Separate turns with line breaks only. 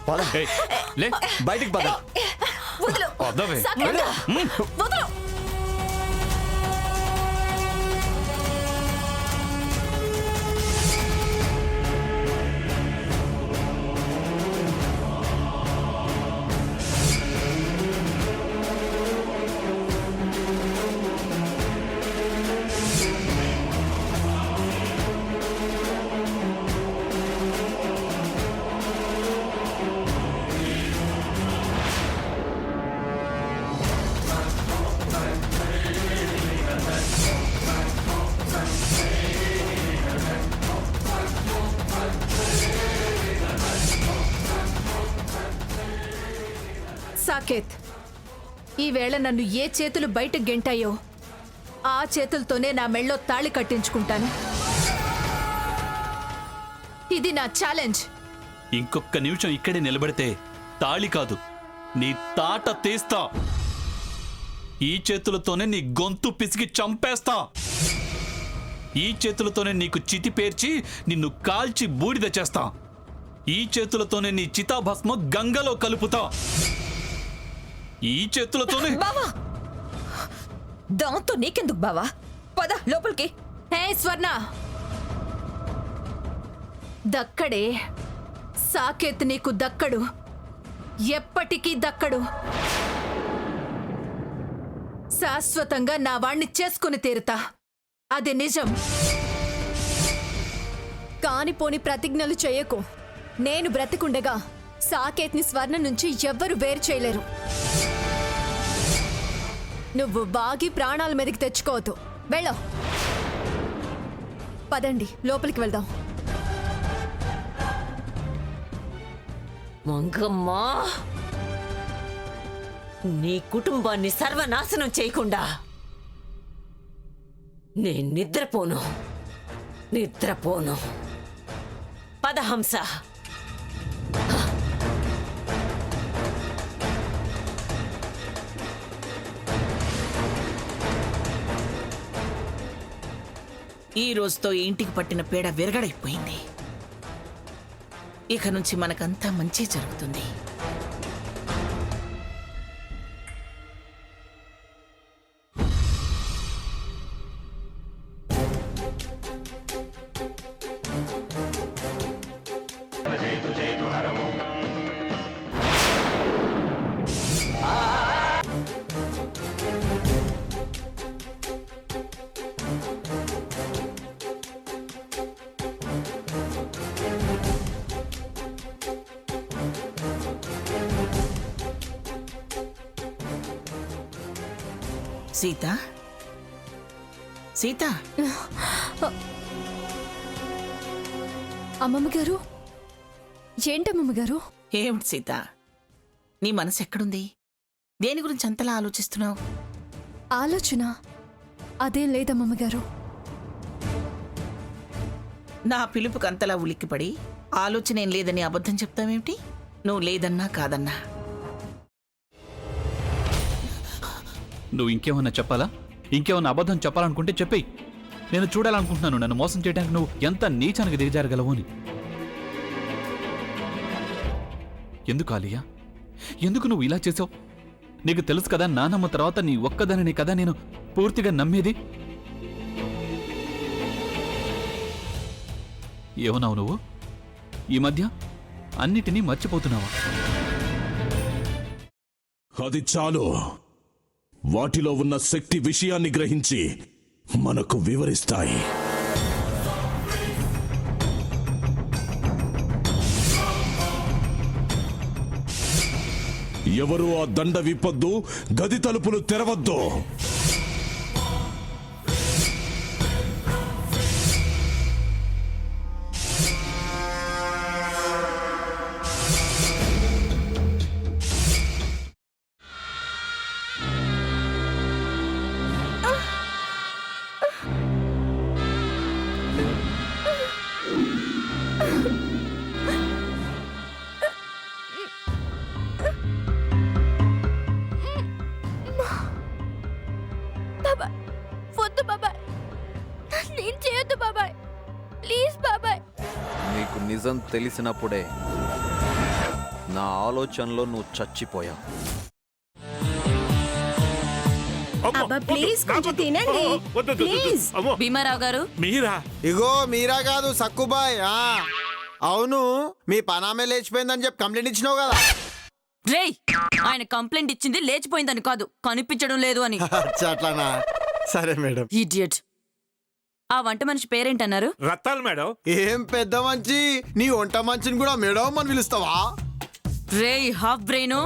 పద
ఏయ్, లే
బయటికి పద.
వదులు
వదలవే.
సాకేత్ వదులు
సాకేత్, ఈవేళ నన్ను ఏ చేతులు బయట గెంటాయో ఆ చేతులతోనే నా మెళ్ళో తాళి కట్టించుకుంటాను. ఇది నా ఛాలెంజ్.
ఇంకొక నిమిషం ఇక్కడే నిలబడితే తాళి కాదు నీ తాట తీస్తా. ఈ చేతులతోనే నీ గొంతు పిసికి చంపేస్తా. ఈ చేతులతోనే నీకు చితి పేర్చి నిన్ను కాల్చి బూడిద చేస్తా. ఈ చేతులతోనే నీ చితాభస్మ గంగలో కలుపుతా. ఈ చేతులతోనే.
బావా, దాంతో నీకెందుకు బావా? పద లోపలికి.
హే స్వర్ణ, దక్కడే సాకేత్ నీకు దక్కడు, ఎప్పటికీ దక్కడు. శాశ్వతంగా నా వాణ్ణి చేసుకుని తీరుతా, అది నిజం.
కానిపోని ప్రతిజ్ఞలు చేయకు. నేను బ్రతికుండగా సాకేత్ని స్వర్ణ నుంచి ఎవ్వరు వేరు చేయలేరు. నువ్వు బాగి ప్రాణాల మీదకి తెచ్చుకోవద్దు. వెళ్ళో. పదండి లోపలికి వెళ్దాం.
మంగమ్మా, నీ కుటుంబాన్ని సర్వనాశనం చేయకుండా నేను నిద్రపోను. పదహంస.
ఈ రోజుతో ఈ ఇంటికి పట్టిన పీడ విరగడైపోయింది. ఇక నుంచి మనకంతా మంచి జరుగుతుంది. సీత, సీత,
అమ్మమ్మ గారు, ఏంటమ్మమ్మ గారు?
ఏమిటి సీత, నీ మనసు ఎక్కడుంది? దేని గురించి అంతలా ఆలోచిస్తున్నావు?
ఆలోచన అదేం లేదమ్మమ్మ గారు.
నా పిలుపుకి అంతలా ఉలిక్కిపడి ఆలోచన ఏం లేదని అబద్ధం చెప్తావేమిటి? నువ్వు లేదన్నా కాదన్నా.
నువ్వు ఇంకేమన్నా చెప్పాలా? ఇంకేమన్నా అబద్ధం చెప్పాలనుకుంటే చెప్పేయి. నేను చూడాలనుకుంటున్నాను నన్ను మోసం చేయడానికి నువ్వు ఎంత నీచానికి దిగజారగలవు అని. ఎందుకు ఆలియా, ఎందుకు నువ్వు ఇలా చేసావు? నీకు తెలుసు కదా నానమ్మ తర్వాత నీ ఒక్కదానిని కదా నేను పూర్తిగా నమ్మేది. ఏమన్నావు నువ్వు? ఈ మధ్య అన్నిటినీ మర్చిపోతున్నావా?
అది చాలు. వాటిలో ఉన్న శక్తి విషయాన్ని గ్రహించి మనకు వివరిస్తాయి. ఎవరు ఆ దండ విప్పొద్దు, గది తలుపులు తెరవద్దు.
వద్దు బాబాయ్, నేను చేయొద్దు బాబాయ్, ప్లీజ్ బాబాయ్.
నీకు నిజం తెలిసినప్పుడే నా ఆలోచనలో నువ్వు చచ్చిపోయావు.
అబ్బా ప్లీజ్ కొంచెం తినండి ప్లీజ్.
భీమారావు గారు
మీరా?
ఇగో మీరా కాదు సక్కుబాయ్. అవును, మీ పనామే లేచిపోయిందని చెప్పి కంప్లైంట్ ఇచ్చినావు కదా.
రేయ్ ఆయన కంప్లైంట్ ఇచ్చింది లేచిపోయిందని కాదు, కనిపించడం లేదు అని.
అచ్చా, అట్లానా? సరే మేడం.
ఇడియట్. ఆ వంట మనిషి పేరేంటన్నారు?
రత్తాలు మేడం.
ఏం పెద్ద మంచి, నీ వంట మంచిని కూడా మేడం అని పిలుస్తావా?
రేయ్ హాఫ్ బ్రెయిన్,